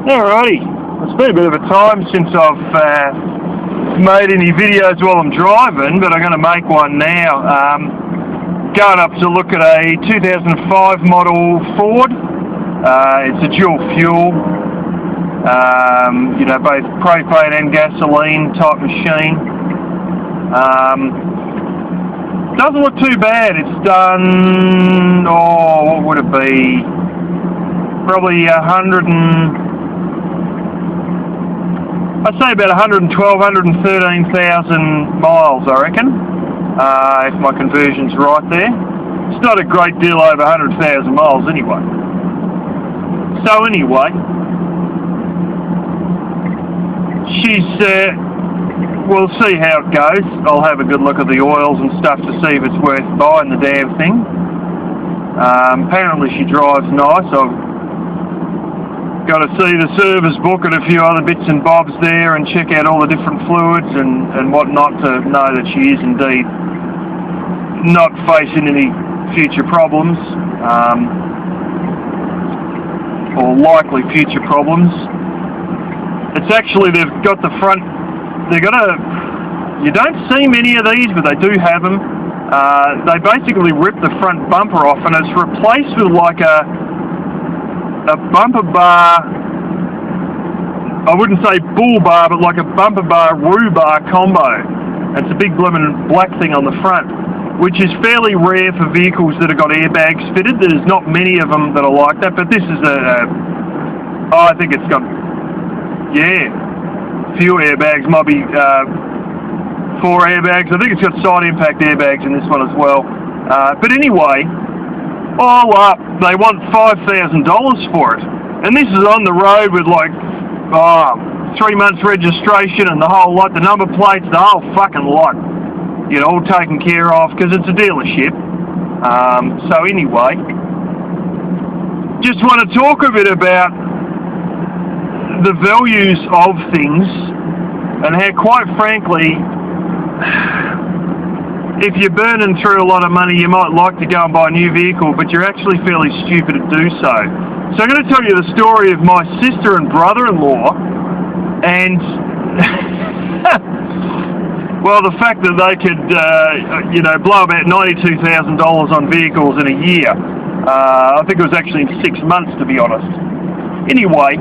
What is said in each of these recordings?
Alrighty, it's been a bit of a time since I've made any videos while I'm driving, but I'm going to make one now. Going up to look at a 2005 model Ford. It's a dual fuel, both propane and gasoline type machine. Doesn't look too bad. It's done, what would it be? Probably I'd say about 112,000, 113,000 miles, I reckon, if my conversion's right there. It's not a great deal over 100,000 miles anyway. So anyway, we'll see how it goes. I'll have a good look at the oils and stuff to see if it's worth buying the damn thing. Apparently she drives nice. I've got to see the service book and a few other bits and bobs there and check out all the different fluids and whatnot to know that she is indeed not facing any future problems, or likely future problems. It's actually, they've got the front, you don't see many of these, but they do have them. They basically rip the front bumper off and it's replaced with like a bumper bar, I wouldn't say bull bar, but like a bumper bar roo bar combo. It's a big blooming black thing on the front, which is fairly rare for vehicles that have got airbags fitted. There's not many of them that are like that, but this is I think it's got, few airbags, might be 4 airbags. I think it's got side impact airbags in this one as well. But anyway, all up, they want $5,000 for it. And this is on the road with like 3 months registration and the whole lot, the number plates, the whole fucking lot. All taken care of because it's a dealership. So anyway, just want to talk a bit about the values of things and how, quite frankly, if you're burning through a lot of money, you might like to go and buy a new vehicle, but you're actually fairly stupid to do so. So I'm going to tell you the story of my sister and brother-in-law, and well, the fact that they could, blow about $92,000 on vehicles in a year. I think it was actually in 6 months, to be honest. Anyway,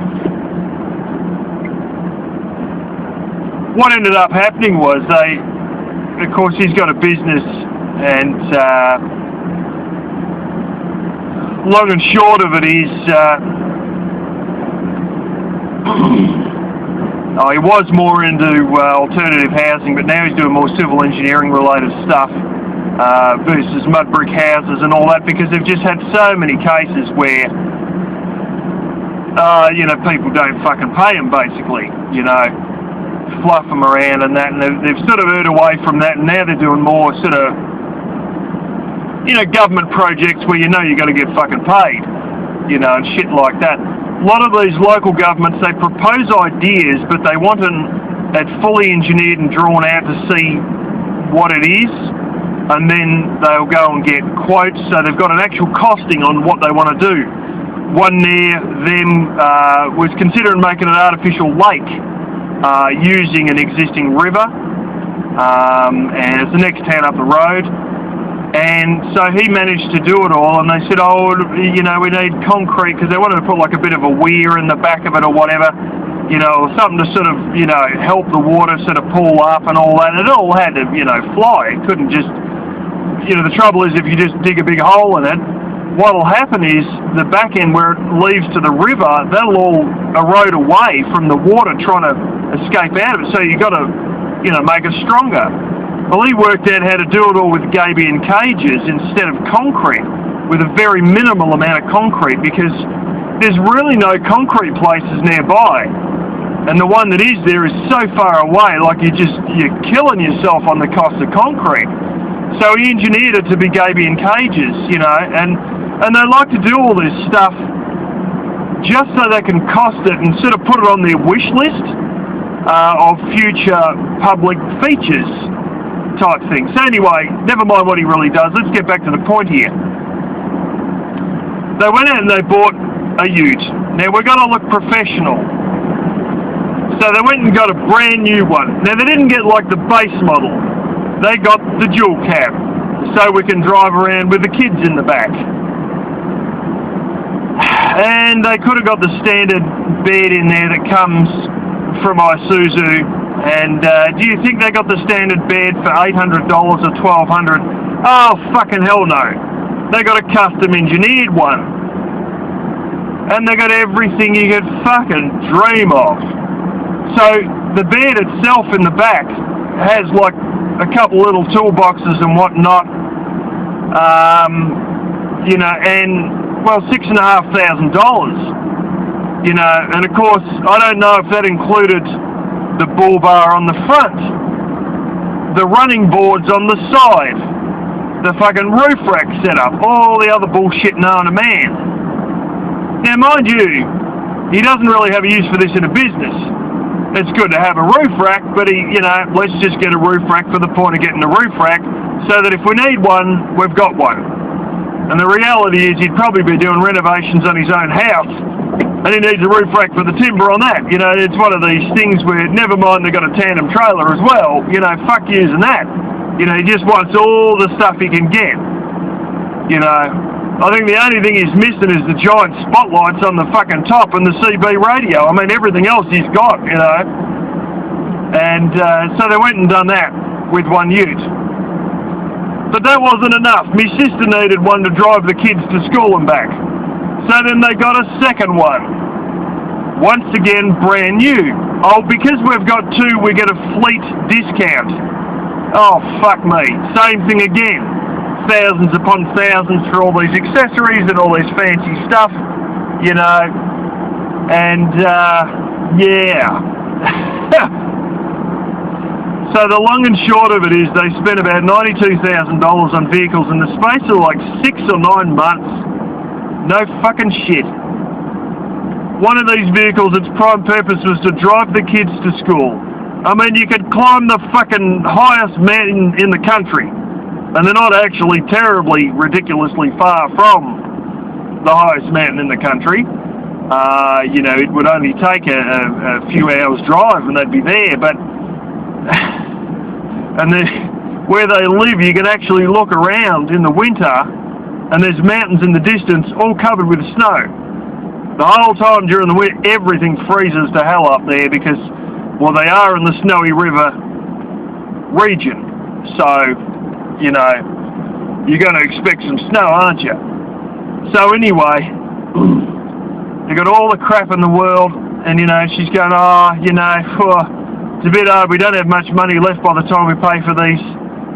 what ended up happening was of course, he's got a business, and long and short of it is, he was more into alternative housing, but now he's doing more civil engineering related stuff versus mud brick houses and all that, because they've just had so many cases where, people don't fucking pay them, basically, fluff them around and that, and they've sort of veered away from that, and now they're doing more sort of, government projects where you've got to get fucking paid, and shit like that. A lot of these local governments, they propose ideas, but they want it fully engineered and drawn out to see what it is, and then they'll go and get quotes, so they've got an actual costing on what they want to do. One near them was considering making an artificial lake, using an existing river, and it's the next town up the road, and so he managed to do it all, and they said, we need concrete, because they wanted to put like a bit of a weir in the back of it or whatever, or something to sort of, help the water sort of pool up and all that. It all had to, fly. It couldn't just, the trouble is if you just dig a big hole in it, what'll happen is the back end where it leaves to the river, that'll all erode away from the water trying to escape out of it. So you've got to, make it stronger. Well, he worked out how to do it all with gabion cages instead of concrete, with a very minimal amount of concrete, because there's really no concrete places nearby. And the one that is there is so far away, like you're killing yourself on the cost of concrete. So he engineered it to be gabion cages, and they like to do all this stuff just so they can cost it and sort of put it on their wish list of future public features type thing. So anyway, never mind what he really does. Let's get back to the point here. They went out and they bought a ute. Now we're going to look professional. So they went and got a brand new one. Now they didn't get like the base model. They got the dual cab, so we can drive around with the kids in the back. And they could have got the standard bed in there that comes from Isuzu. And do you think they got the standard bed for $800 or $1,200? Oh, fucking hell no. They got a custom engineered one. And they got everything you could fucking dream of. So the bed itself in the back has like a couple little toolboxes and whatnot. You know, and well, $6,500. You know, and of course, I don't know if that included the bull bar on the front, the running boards on the side, the fucking roof rack setup, all the other bullshit known to man. Now, mind you, he doesn't really have a use for this in a business. It's good to have a roof rack, but you know, let's just get a roof rack for the point of getting a roof rack, so that if we need one, we've got one. And the reality is he'd probably be doing renovations on his own house, and he needs a roof rack for the timber on that. You know, it's one of these things where, never mind they got a tandem trailer as well, you know, fuck using that. You know, he just wants all the stuff he can get. You know, I think the only thing he's missing is the giant spotlights on the fucking top and the CB radio. I mean, everything else he's got, you know. And so they went and done that with one ute. But that wasn't enough. My sister needed one to drive the kids to school and back. So then they got a second one. Once again, brand new. Oh, because we've got two, we get a fleet discount. Oh, fuck me. Same thing again. Thousands upon thousands for all these accessories and all this fancy stuff, you know. And, yeah. So the long and short of it is they spent about $92,000 on vehicles in the space of like 6 or 9 months. No fucking shit. One of these vehicles, its prime purpose was to drive the kids to school. I mean, you could climb the fucking highest mountain in the country, and they're not actually terribly, ridiculously far from the highest mountain in the country. You know, it would only take a few hours drive and they'd be there, but and where they live, you can actually look around in the winter and there's mountains in the distance all covered with snow. The whole time during the winter, everything freezes to hell up there because, well, they are in the Snowy River region. So, you know, you're going to expect some snow, aren't you? So anyway, they got all the crap in the world, and, you know, she's going, oh, you know, it's a bit hard, we don't have much money left by the time we pay for these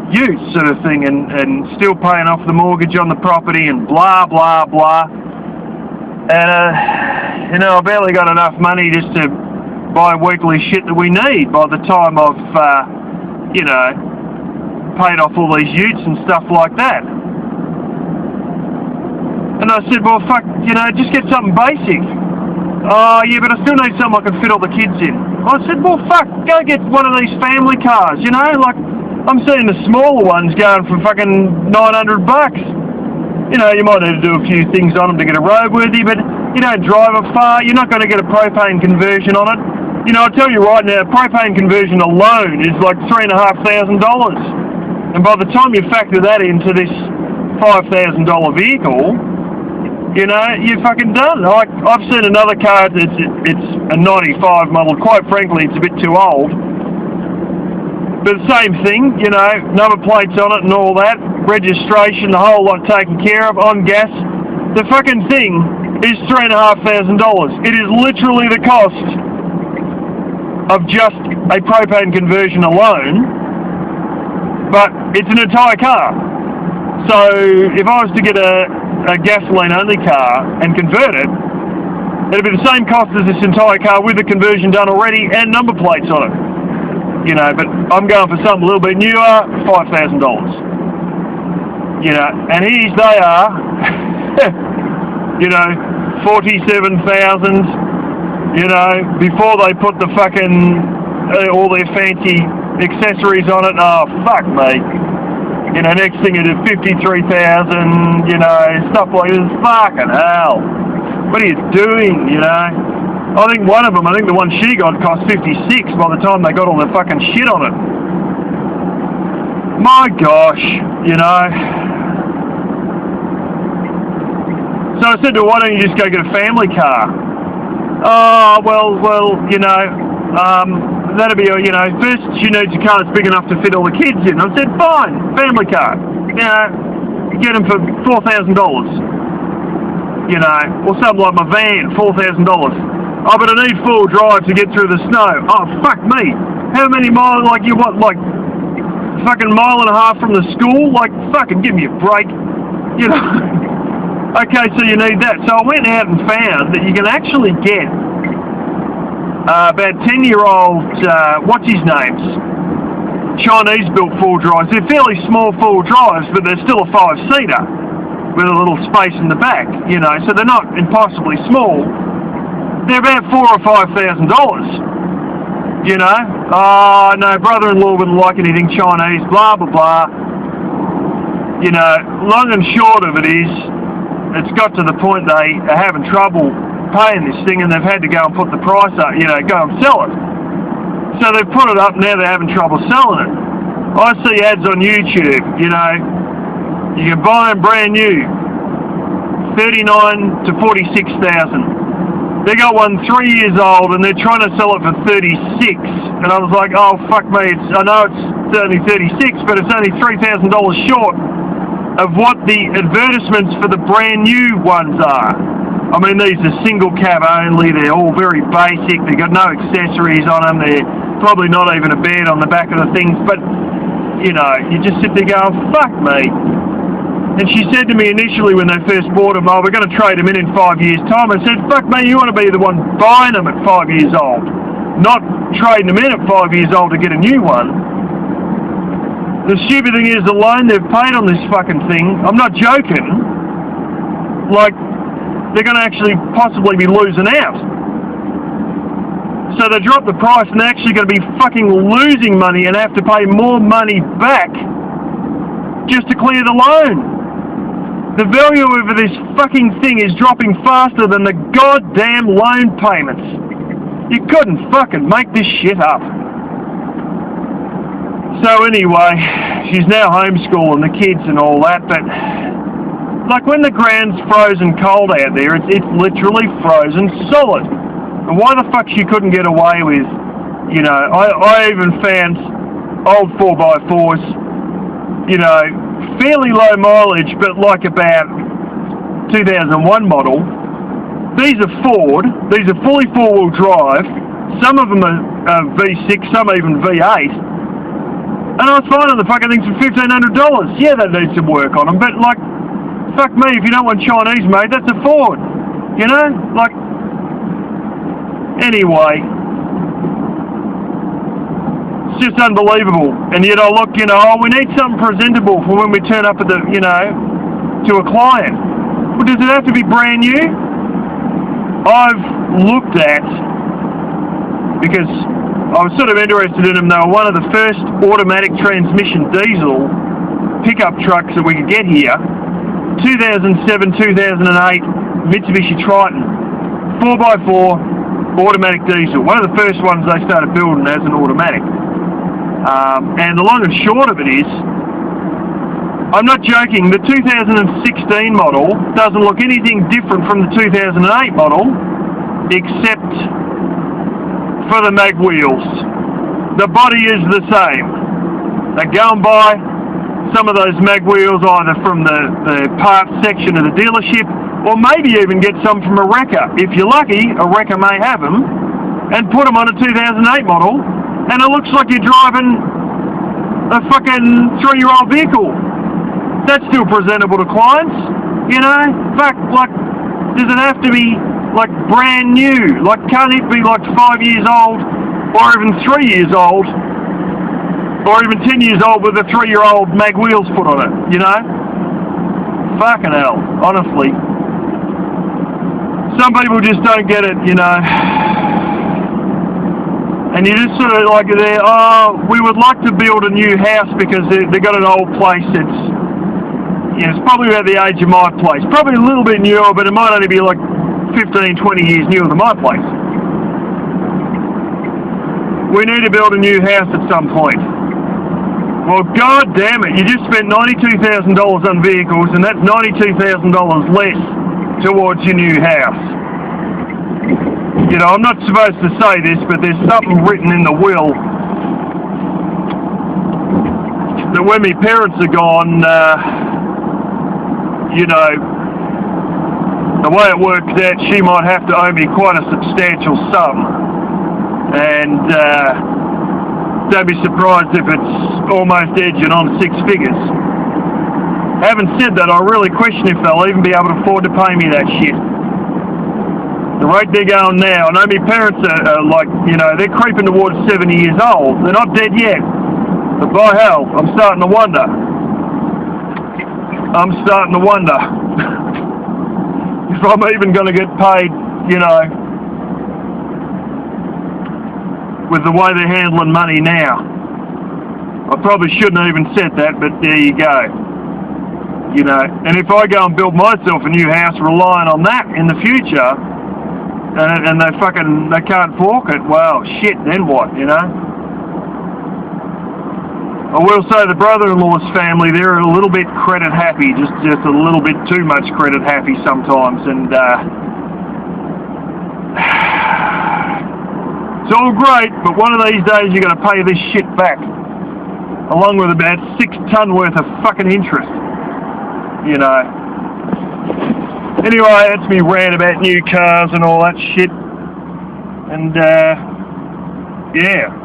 utes, sort of thing, and still paying off the mortgage on the property, and blah, blah, blah. And, you know, I barely got enough money just to buy weekly shit that we need by the time I've, you know, paid off all these utes and stuff like that. And I said, well, fuck, you know, just get something basic. Oh, yeah, but I still need something I can fit all the kids in. I said, well, fuck, go get one of these family cars, you know, like, I'm seeing the smaller ones going for fucking $900. You know, you might need to do a few things on them to get a roadworthy, but you don't drive it far, you're not going to get a propane conversion on it. You know, I'll tell you right now, propane conversion alone is like $3,500. And by the time you factor that into this $5,000 vehicle, you know, you're fucking done. Like, I've seen another car, it's a 95 model, quite frankly, it's a bit too old. But the same thing, you know, number plates on it and all that, registration, the whole lot taken care of, on gas. The fucking thing is $3,500. It is literally the cost of just a propane conversion alone, but it's an entire car. So if I was to get a gasoline-only car and convert it, it'd be the same cost as this entire car with the conversion done already and number plates on it. You know, but I'm going for something a little bit newer, $5,000. You know, and here they are, you know, 47,000, you know, before they put the fucking, all their fancy accessories on it. Oh, fuck me. You know, next thing it is 53,000, you know, stuff like this. Fucking hell. What are you doing, you know? I think one of them, the one she got cost 56 by the time they got all the fucking shit on it. My gosh, you know. So I said to her, why don't you just go get a family car? Oh, well, you know, that'll be, you know, first she needs a car that's big enough to fit all the kids in. I said, fine, family car. You know, get them for $4,000. You know, or something like my van, $4,000. Oh, but I need full drive to get through the snow. Oh, fuck me. How many miles, like, you want, like, fucking mile and a half from the school? Like, fucking give me a break. You know? Okay, so you need that. So I went out and found that you can actually get about 10-year-old, what's his names? Chinese-built full drives. They're fairly small full drives, but they're still a 5-seater with a little space in the back, you know, so they're not impossibly small. They're about $4,000 or $5,000, you know. Oh, no, brother-in-law wouldn't like anything Chinese, blah, blah, blah. You know, long and short of it is, it's got to the point they are having trouble paying this thing and they've had to go and put the price up, you know, go and sell it. So they've put it up, now they're having trouble selling it. I see ads on YouTube, you know, you can buy them brand new, $39,000 to $46,000. They got one 3 years old and they're trying to sell it for $36,000. And I was like, oh fuck me, I know it's only $36,000, but it's only $3,000 short of what the advertisements for the brand new ones are. I mean, these are single cab only, they're all very basic, they've got no accessories on them, they're probably not even a bed on the back of the things, but, you know, you just sit there going, fuck me. And she said to me initially when they first bought them, oh, we're going to trade them in 5 years' time. I said, fuck me, you want to be the one buying them at 5 years old, not trading them in at 5 years old to get a new one. The stupid thing is the loan they've paid on this fucking thing, I'm not joking, like, they're going to actually possibly be losing out. So they drop the price and they're actually going to be fucking losing money and have to pay more money back just to clear the loan. The value of this fucking thing is dropping faster than the goddamn loan payments. You couldn't fucking make this shit up. So anyway, she's now homeschooling the kids and all that, but like when the ground's frozen cold out there, it's literally frozen solid. And why the fuck she couldn't get away with, you know, I even found old 4x4s, you know, fairly low mileage, but like about 2001 model. These are Ford, these are fully four-wheel drive, some of them are V6, some are even V8, and I was finding the fucking things for $1,500. Yeah, that needs some work on them, but like, fuck me, if you don't want Chinese made, that's a Ford, you know, like, anyway. It's just unbelievable. And yet I look, you know, oh, we need something presentable for when we turn up at the, you know, to a client. Well, does it have to be brand new? I've looked at, because I was sort of interested in them, they were one of the first automatic transmission diesel pickup trucks that we could get here. 2007-2008 Mitsubishi Triton. 4x4 automatic diesel. One of the first ones they started building as an automatic. And the long and short of it is, I'm not joking, the 2016 model doesn't look anything different from the 2008 model, except for the mag wheels. The body is the same. They go and buy some of those mag wheels either from the parts section of the dealership, or maybe even get some from a wrecker. If you're lucky, a wrecker may have them, and put them on a 2008 model, and it looks like you're driving a fucking 3-year-old vehicle. That's still presentable to clients, you know? Fuck, like, does it have to be, like, brand new? Like, can't it be, like, 5 years old, or even 3 years old, or even 10 years old with a 3-year-old mag wheels put on it, you know? Fucking hell, honestly. Some people just don't get it, you know? And you just sort of like, oh, we would like to build a new house because they got an old place that's, you know, it's probably about the age of my place. Probably a little bit newer, but it might only be like 15, 20 years newer than my place. We need to build a new house at some point. Well, god damn it, you just spent $92,000 on vehicles, and that's $92,000 less towards your new house. You know, I'm not supposed to say this, but there's something written in the will that when my parents are gone, you know, the way it works out, she might have to owe me quite a substantial sum. And don't be surprised if it's almost edging on 6 figures. Having said that, I really question if they'll even be able to afford to pay me that shit. The rate they're going now, I know my parents are like, you know, they're creeping towards 70 years old. They're not dead yet. But by hell, I'm starting to wonder. If I'm even going to get paid, you know, with the way they're handling money now. I probably shouldn't have even said that, but there you go. You know, and if I go and build myself a new house relying on that in the future, and they can't fork it, well, shit, then what, you know? I will say the brother-in-law's family, they're a little bit credit happy, just a little bit too much credit happy sometimes, and it's all great, but one of these days you're going to pay this shit back, along with about 6 ton worth of fucking interest, you know. Anyway, that's me rant about new cars and all that shit, and yeah.